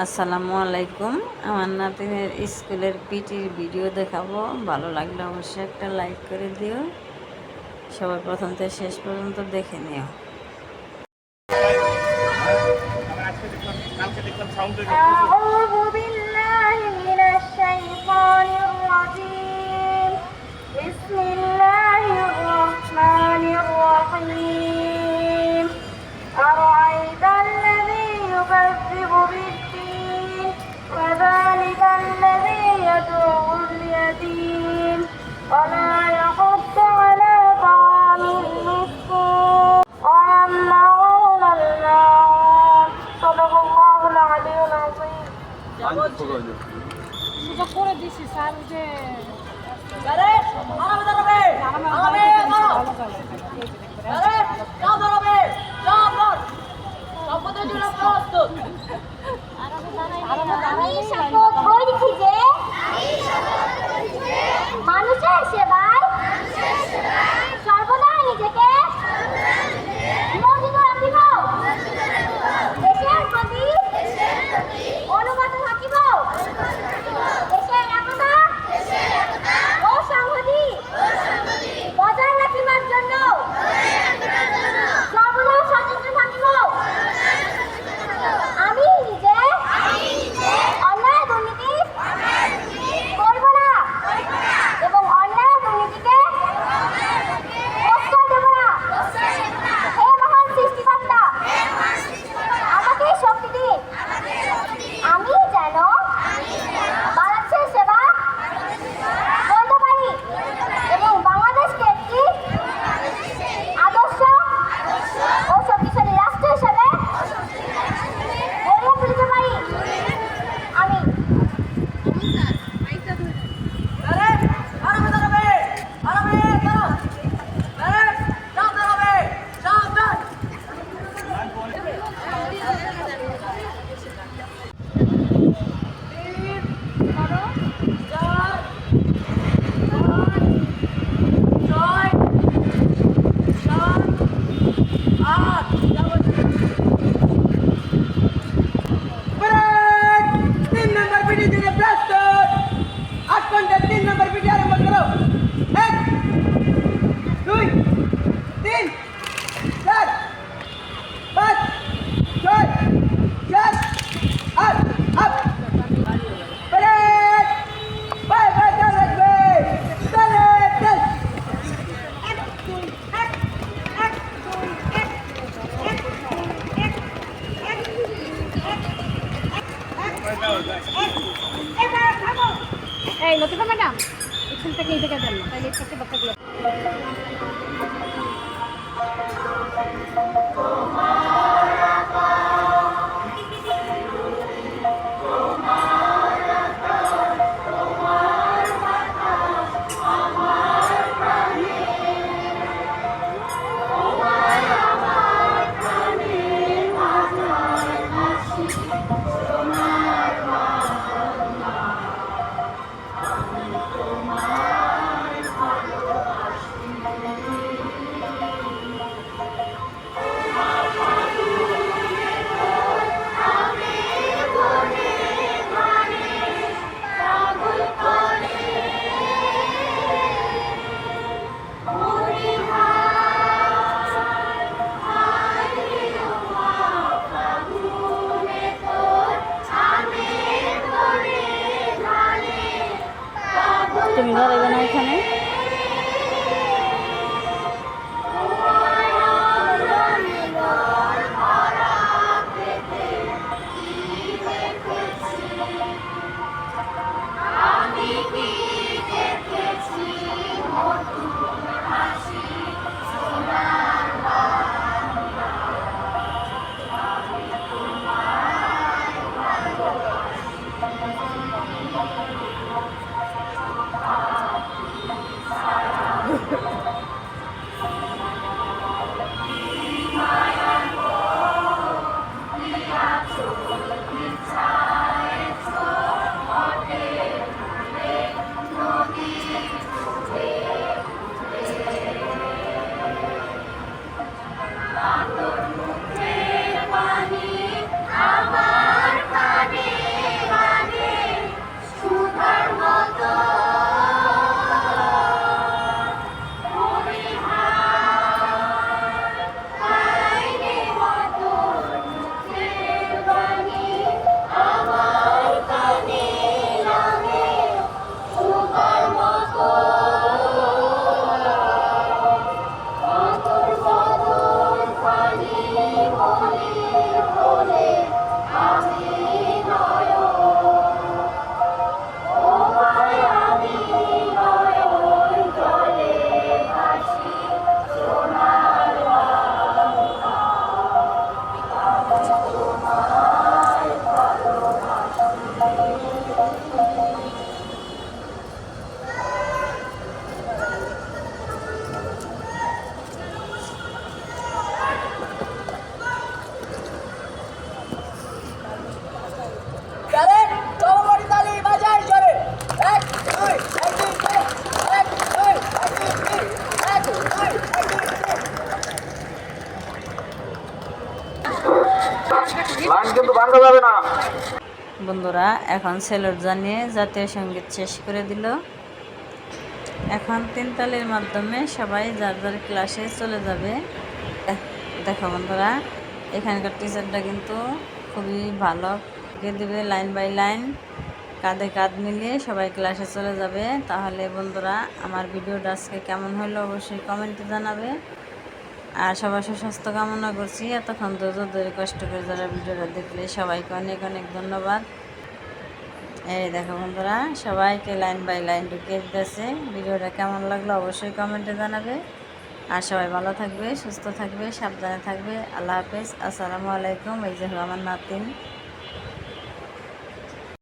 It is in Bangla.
আসসালামু আলাইকুম। আমার নাতিনের স্কুলের পিটির ভিডিও দেখাবো। ভালো লাগলে অবশ্যই একটা লাইক করে দিও। সবাই প্রথম থেকে শেষ পর্যন্ত দেখে নিও। أعوذ بالله من الشيطان الرجيم بسم الله الرحمن الرحيم أرأيت الذي يكذب بالدين فذلك الذي يدعو اليتيم ولا يحض على طعام المسكين ويمنعون الماعون صدق الله العلي العظيم সুযোগ করে দিছি স্যার যে মানুষের সেবায় সর্বদা নিজেকে নিয়োজিত রাখিব, দেশের প্রতি অনুগত থাকিব, দেশের একতা ও সংহতি বজায় রাখিবার জন্য সর্বদা সচেতন থাকিব। আমি নিজে অন্যায় দুর্নীতি করব না এবং অন্যায় দুর্নীতিকে প্রশ্রয় দেব না। হে মহান সৃষ্টিকর্তা, আমাকে শক্তি দিন, আমি যেন বাংলাদেশের সেবা করতে পারি এবং বাংলাদেশকে একটি আদর্শ ও শক্তিশালী রাষ্ট্র হিসেবে গড়ে তুলতে পারি। আমি এই লতিফা ম্যাডাম এখান থেকে এই জায়গায় যান না, তাইলে এর সাথে বাচ্চাগুলো তুমি দাঁড়াবে না এখানে? ট্যালেন্ট চলবড়ি তালি বাজাই জোরে 1 2 1 2 1 2 1 2 লাইন কিন্তু ভাঙা যাবে না। বন্ধুরা এখন সেলুট জানিয়ে জাতীয় সঙ্গীত শেষ করে দিল। এখন তিনতালির মাধ্যমে সবাই যার যার ক্লাসে চলে যাবে। দেখো বন্ধুরা, এখানকার টিচারটা কিন্তু খুবই ভালো দেবে, লাইন বাই লাইন কাঁধে কাঁধ মিলিয়ে সবাই ক্লাসে চলে যাবে। তাহলে বন্ধুরা আমার ভিডিওটা আজকে কেমন হলো অবশ্যই কমেন্টে জানাবে। আর সবার সুস্বাস্থ্য কামনা করছি। এতক্ষণ ধৈর্য ধরে কষ্ট করে যারা ভিডিওটা দেখলে সবাইকে অনেক অনেক ধন্যবাদ। এই দেখো বন্ধুরা, সবাইকে লাইন বাই লাইন ঢুকিয়ে দিতেছে। ভিডিওটা কেমন লাগলো অবশ্যই কমেন্টে জানাবে। আর সবাই ভালো থাকবে, সুস্থ থাকবে, সাবধানে থাকবে। আল্লাহ হাফেজ, আসসালামু আলাইকুম। এই যে আমার নাতিন।